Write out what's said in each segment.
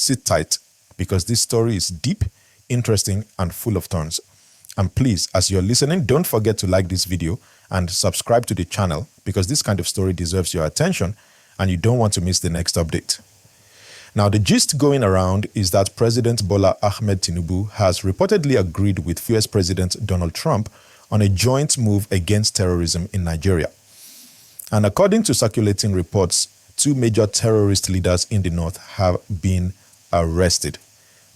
sit tight because this story is deep, interesting, and full of turns. And please, as you're listening, don't forget to like this video and subscribe to the channel because this kind of story deserves your attention and you don't want to miss the next update. Now, the gist going around is that President Bola Ahmed Tinubu has reportedly agreed with US President Donald Trump on a joint move against terrorism in Nigeria. And according to circulating reports, two major terrorist leaders in the north have been arrested.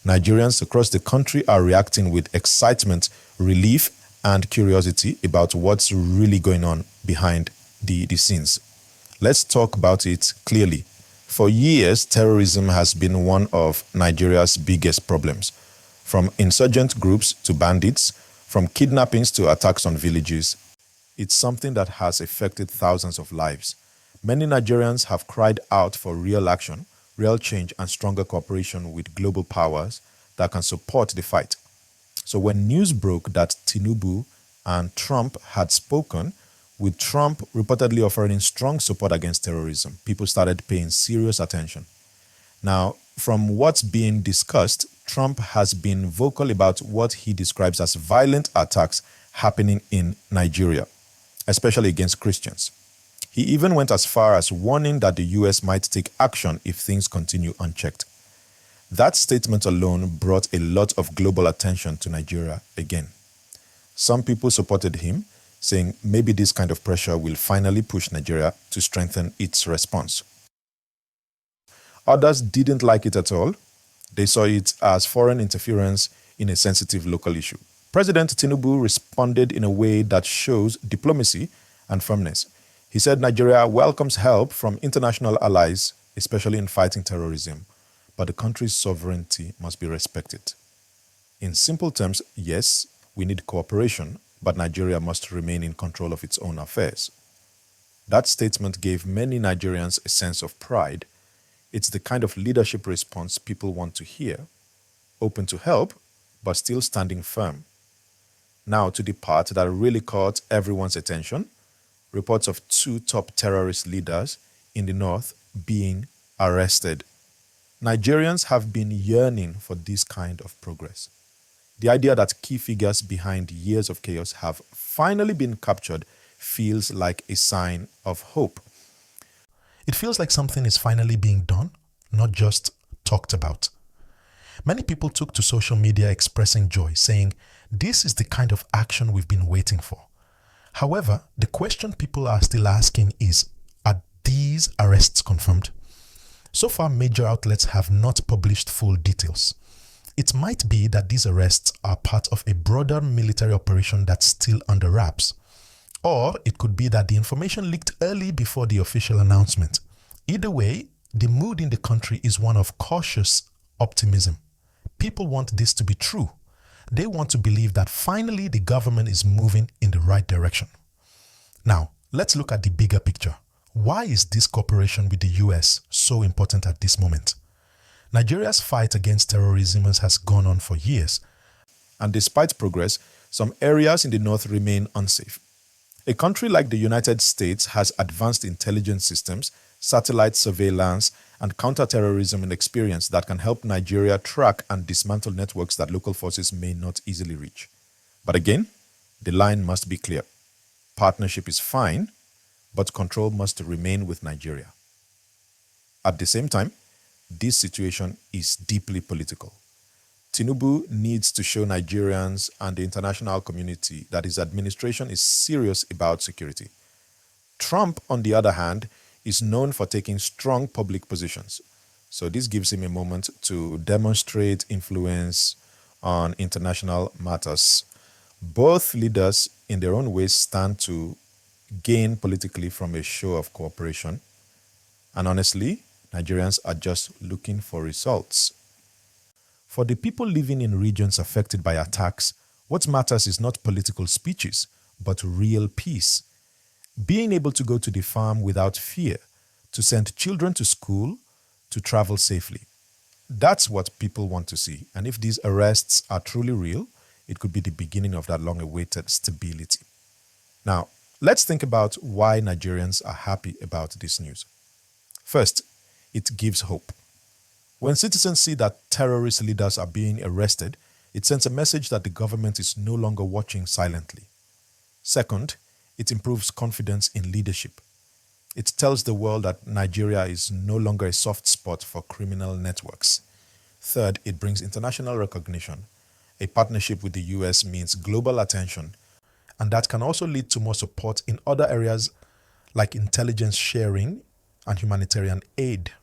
Nigerians across the country are reacting with excitement, relief, and curiosity about what's really going on behind the scenes. Let's talk about it clearly. For years, terrorism has been one of Nigeria's biggest problems. From insurgent groups to bandits, from kidnappings to attacks on villages, it's something that has affected thousands of lives. Many Nigerians have cried out for real action, real change, and stronger cooperation with global powers that can support the fight. So when news broke that Tinubu and Trump had spoken, with Trump reportedly offering strong support against terrorism, people started paying serious attention. Now, from what's being discussed, Trump has been vocal about what he describes as violent attacks happening in Nigeria, especially against Christians. He even went as far as warning that the US might take action if things continue unchecked. That statement alone brought a lot of global attention to Nigeria again. Some people supported him, saying maybe this kind of pressure will finally push Nigeria to strengthen its response. Others didn't like it at all. They saw it as foreign interference in a sensitive local issue. President Tinubu responded in a way that shows diplomacy and firmness. He said Nigeria welcomes help from international allies, especially in fighting terrorism, but the country's sovereignty must be respected. In simple terms, yes, we need cooperation, but Nigeria must remain in control of its own affairs. That statement gave many Nigerians a sense of pride. It's the kind of leadership response people want to hear, open to help, but still standing firm. Now to the part that really caught everyone's attention, reports of two top terrorist leaders in the north being arrested. Nigerians have been yearning for this kind of progress. The idea that key figures behind years of chaos have finally been captured feels like a sign of hope. It feels like something is finally being done, not just talked about. Many people took to social media expressing joy, saying, "This is the kind of action we've been waiting for." However, the question people are still asking is, are these arrests confirmed? So far, major outlets have not published full details. It might be that these arrests are part of a broader military operation that's still under wraps. Or it could be that the information leaked early before the official announcement. Either way, the mood in the country is one of cautious optimism. People want this to be true. They want to believe that finally the government is moving in the right direction. Now, let's look at the bigger picture. Why is this cooperation with the US so important at this moment? Nigeria's fight against terrorism has gone on for years, and despite progress, some areas in the north remain unsafe. A country like the United States has advanced intelligence systems, satellite surveillance, and counter-terrorism experience that can help Nigeria track and dismantle networks that local forces may not easily reach. But again, the line must be clear. Partnership is fine, but control must remain with Nigeria. At the same time, this situation is deeply political. Tinubu needs to show Nigerians and the international community that his administration is serious about security. Trump, on the other hand, is known for taking strong public positions. So this gives him a moment to demonstrate influence on international matters. Both leaders, in their own ways, stand to gain politically from a show of cooperation. And honestly, Nigerians are just looking for results. For the people living in regions affected by attacks, what matters is not political speeches, but real peace. Being able to go to the farm without fear, to send children to school, to travel safely. That's what people want to see. And if these arrests are truly real, it could be the beginning of that long-awaited stability. Now, let's think about why Nigerians are happy about this news. First, it gives hope. When citizens see that terrorist leaders are being arrested, it sends a message that the government is no longer watching silently. Second, it improves confidence in leadership. It tells the world that Nigeria is no longer a soft spot for criminal networks. Third, it brings international recognition. A partnership with the US means global attention, and that can also lead to more support in other areas like intelligence sharing and humanitarian aid.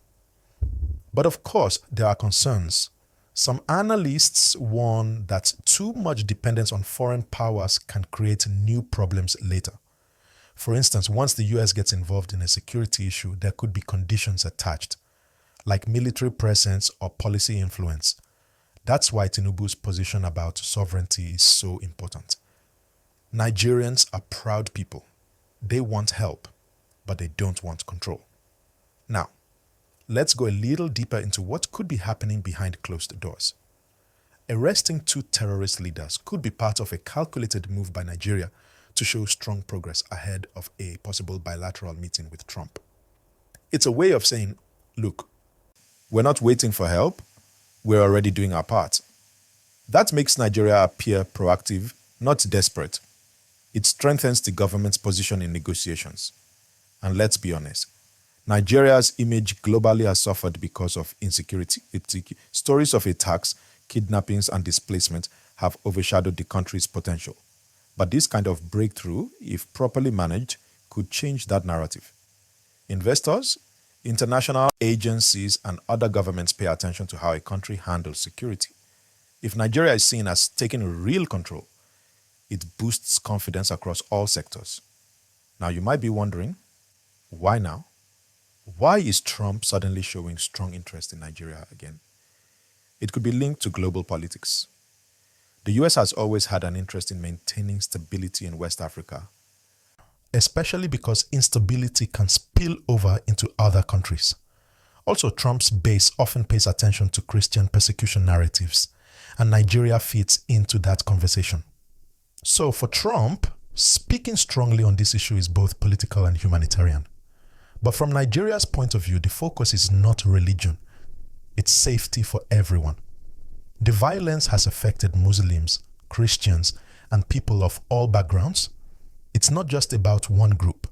But of course, there are concerns. Some analysts warn that too much dependence on foreign powers can create new problems later. For instance, once the US gets involved in a security issue, there could be conditions attached, like military presence or policy influence. That's why Tinubu's position about sovereignty is so important. Nigerians are proud people. They want help, but they don't want control. Now, let's go a little deeper into what could be happening behind closed doors. Arresting two terrorist leaders could be part of a calculated move by Nigeria to show strong progress ahead of a possible bilateral meeting with Trump. It's a way of saying, look, we're not waiting for help, we're already doing our part. That makes Nigeria appear proactive, not desperate. It strengthens the government's position in negotiations. And let's be honest, Nigeria's image globally has suffered because of insecurity. Stories of attacks, kidnappings, and displacement have overshadowed the country's potential. But this kind of breakthrough, if properly managed, could change that narrative. Investors, international agencies, and other governments pay attention to how a country handles security. If Nigeria is seen as taking real control, it boosts confidence across all sectors. Now, you might be wondering, why now? Why is Trump suddenly showing strong interest in Nigeria again? It could be linked to global politics. The US has always had an interest in maintaining stability in West Africa, especially because instability can spill over into other countries. Also, Trump's base often pays attention to Christian persecution narratives, and Nigeria fits into that conversation. So for Trump, speaking strongly on this issue is both political and humanitarian. But from Nigeria's point of view, the focus is not religion. It's safety for everyone. The violence has affected Muslims, Christians, and people of all backgrounds. It's not just about one group.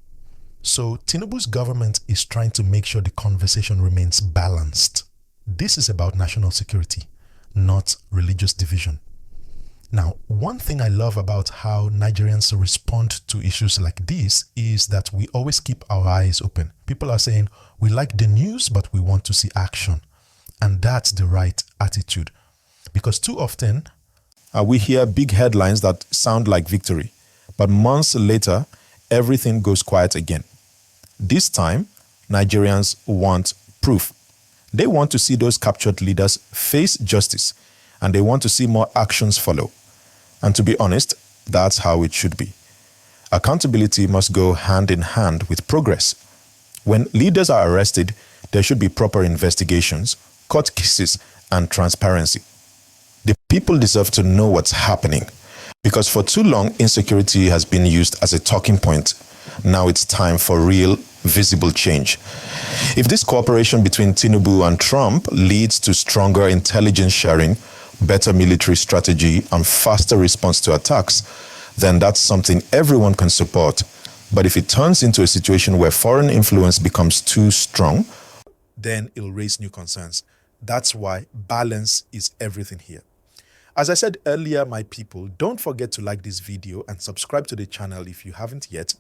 So Tinubu's government is trying to make sure the conversation remains balanced. This is about national security, not religious division. Now, one thing I love about how Nigerians respond to issues like this is that we always keep our eyes open. People are saying, we like the news, but we want to see action. And that's the right attitude. Because too often, we hear big headlines that sound like victory, but months later, everything goes quiet again. This time, Nigerians want proof. They want to see those captured leaders face justice, and they want to see more actions follow. And to be honest, that's how it should be. Accountability must go hand in hand with progress. When leaders are arrested, there should be proper investigations, court cases, and transparency. The people deserve to know what's happening, because for too long, insecurity has been used as a talking point. Now it's time for real, visible change. If this cooperation between Tinubu and Trump leads to stronger intelligence sharing, better military strategy, and faster response to attacks, then that's something everyone can support. But if it turns into a situation where foreign influence becomes too strong, then it'll raise new concerns. That's why balance is everything here. As I said earlier, my people, don't forget to like this video and subscribe to the channel if you haven't yet,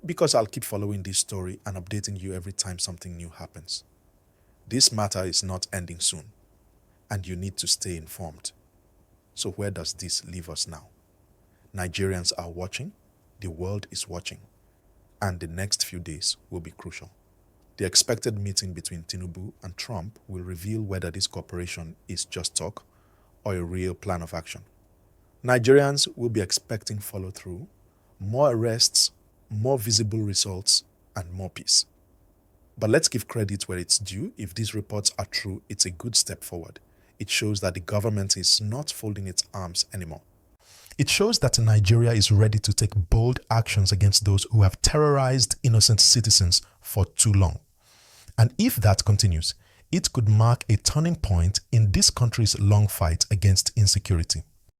because I'll keep following this story and updating you every time something new happens. This matter is not ending soon, and you need to stay informed. So where does this leave us now? Nigerians are watching, the world is watching, and the next few days will be crucial. The expected meeting between Tinubu and Trump will reveal whether this cooperation is just talk or a real plan of action. Nigerians will be expecting follow-through, more arrests, more visible results, and more peace. But let's give credit where it's due. If these reports are true, it's a good step forward. It shows that the government is not folding its arms anymore. It shows that Nigeria is ready to take bold actions against those who have terrorized innocent citizens for too long. And if that continues, it could mark a turning point in this country's long fight against insecurity.